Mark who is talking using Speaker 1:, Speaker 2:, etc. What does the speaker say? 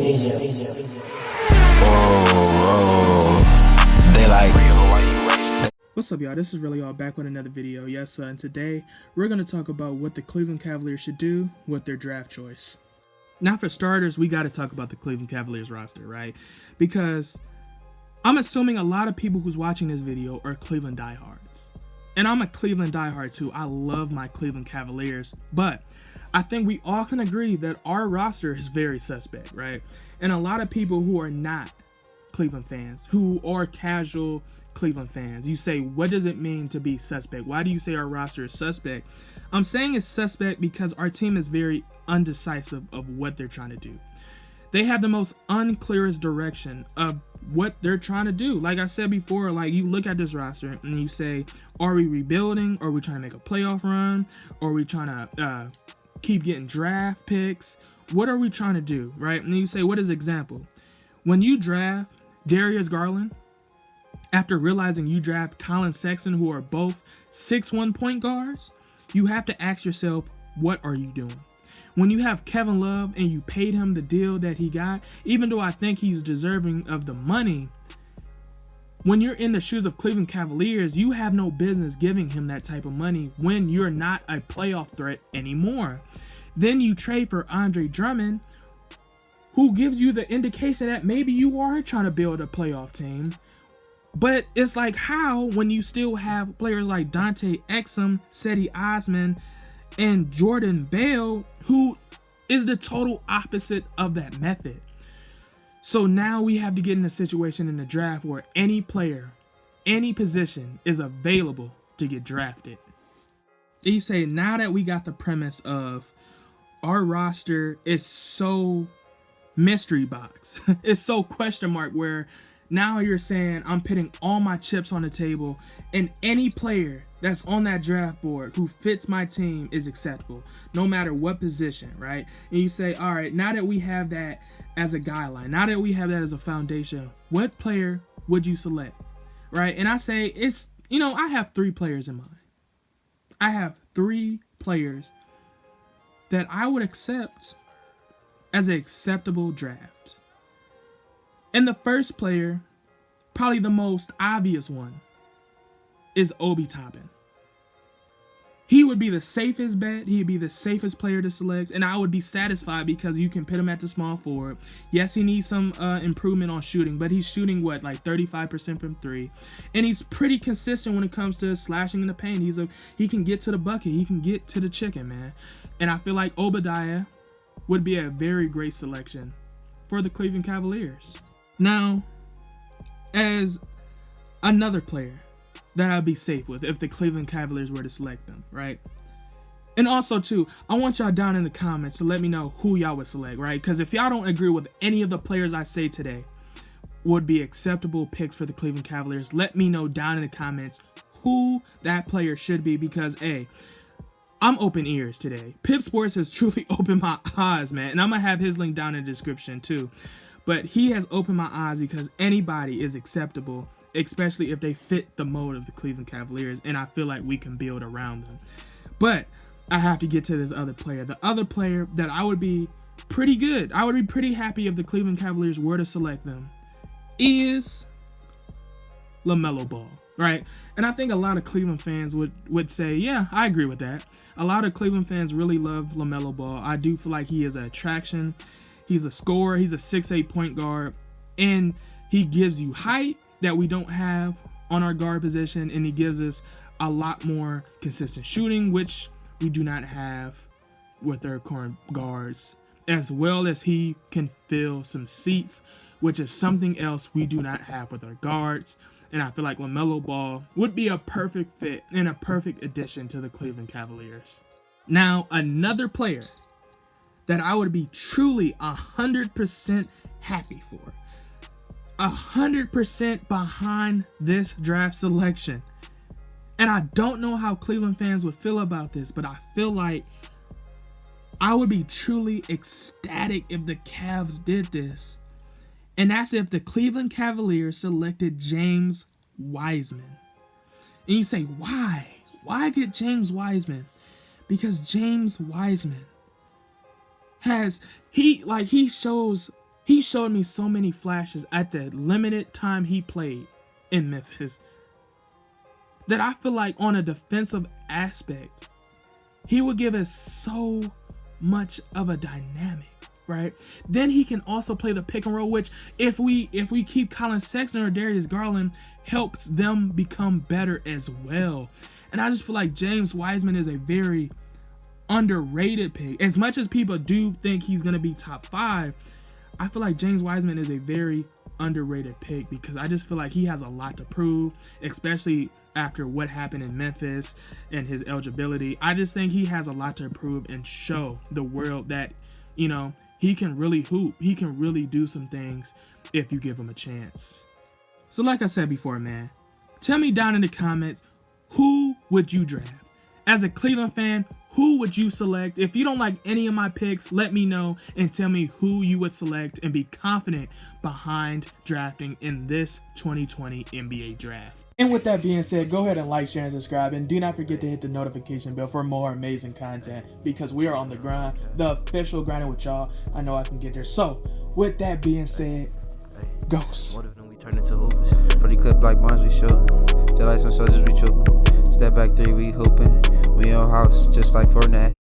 Speaker 1: They like.
Speaker 2: What's up, y'all? This is Relly, back with another video. Yes, and today we're going to talk about what the Cleveland Cavaliers should do with their draft choice. Now, for starters, we got to talk about the Cleveland Cavaliers roster, right? Because I'm assuming a lot of people who's watching this video are Cleveland diehards. And I'm a Cleveland diehard too. I love my Cleveland Cavaliers, but I think we all can agree that our roster is very suspect, right? And a lot of people who are not Cleveland fans, who are casual Cleveland fans, you say, what does it mean to be suspect? Why do you say our roster is suspect? I'm saying it's suspect because our team is very undecisive of what they're trying to do. They have the most unclearest direction of what they're trying to do. Like I said before, like you look at this roster and you say, are we rebuilding? Are we trying to make a playoff run? Or are we trying to keep getting draft picks? What are we trying to do, right? And you say, what is example? When you draft Darius Garland, after realizing you draft Colin Sexton, who are both 6'1" point guards, you have to ask yourself, what are you doing? When you have Kevin Love and you paid him the deal that he got, even though I think he's deserving of the money, when you're in the shoes of Cleveland Cavaliers, you have no business giving him that type of money when you're not a playoff threat anymore. Then you trade for Andre Drummond, who gives you the indication that maybe you are trying to build a playoff team. But it's like, how, when you still have players like Dante Exum, Cedi Osman, and Jordan Bell, who is the total opposite of that method. So now we have to get in a situation in the draft where any player, any position is available to get drafted. You say, now that we got the premise of our roster is so mystery box, it's so question mark, where now you're saying I'm putting all my chips on the table and any player that's on that draft board who fits my team is acceptable, no matter what position, right? And you say, all right, now that we have that as a guideline, now that we have that as a foundation, what player would you select, right? And I say, it's, I have 3 players in mind. I have 3 players that I would accept as an acceptable draft. And the first player, probably the most obvious one, is Obi Toppin. He would be the safest bet. He'd be the safest player to select, and I would be satisfied because you can put him at the small forward. Yes, he needs some improvement on shooting, but he's shooting like 35% from 3, and he's pretty consistent when it comes to slashing in the paint. He can get to the bucket. He can get to the chicken, man. And I feel like Obadiah would be a very great selection for the Cleveland Cavaliers. Now, as another player that I'd be safe with if the Cleveland Cavaliers were to select them, right? And also, too, I want y'all down in the comments to let me know who y'all would select, right? Because if y'all don't agree with any of the players I say today would be acceptable picks for the Cleveland Cavaliers, let me know down in the comments who that player should be, because, hey, I'm open ears today. Pip Sports has truly opened my eyes, man. And I'm going to have his link down in the description, too. But he has opened my eyes because anybody is acceptable, especially if they fit the mold of the Cleveland Cavaliers, and I feel like we can build around them. But I have to get to this other player. The other player that I would be pretty good, I would be pretty happy if the Cleveland Cavaliers were to select them, is LaMelo Ball, right? And I think a lot of Cleveland fans would say, yeah, I agree with that. A lot of Cleveland fans really love LaMelo Ball. I do feel like he is an attraction. He's a scorer. He's a 6'8" point guard. And he gives you height that we don't have on our guard position. And he gives us a lot more consistent shooting, which we do not have with our current guards. As well as he can fill some seats, which is something else we do not have with our guards. And I feel like LaMelo Ball would be a perfect fit and a perfect addition to the Cleveland Cavaliers. Now, another player that I would be truly 100% happy for, 100% behind this draft selection. And I don't know how Cleveland fans would feel about this, but I feel like I would be truly ecstatic if the Cavs did this. And that's if the Cleveland Cavaliers selected James Wiseman. And you say, why? Why get James Wiseman? Because James Wiseman he shows He showed me so many flashes at the limited time he played in Memphis that I feel like on a defensive aspect, he would give us so much of a dynamic, right? Then he can also play the pick and roll, which if we keep Colin Sexton or Darius Garland, helps them become better as well. And I just feel like James Wiseman is a very underrated pick. As much as people do think he's going to be top 5, I feel like James Wiseman is a very underrated pick because I just feel like he has a lot to prove, especially after what happened in Memphis and his eligibility. I just think he has a lot to prove and show the world that, you know, he can really hoop. He can really do some things if you give him a chance. So like I said before, man, tell me down in the comments, who would you draft? As a Cleveland fan, who would you select? If you don't like any of my picks, let me know and tell me who you would select and be confident behind drafting in this 2020 NBA draft. And with that being said, go ahead and like, share, and subscribe. And do not forget to hit the notification bell for more amazing content because we are on the grind, the official grinding with y'all. I know I can get there. So with that being said, Ghost.
Speaker 3: Turn into hoopers. For the clip like bonds we shooting. Just like some soldiers we trooping. Step back 3, we hooping. We on house just like Fortnite.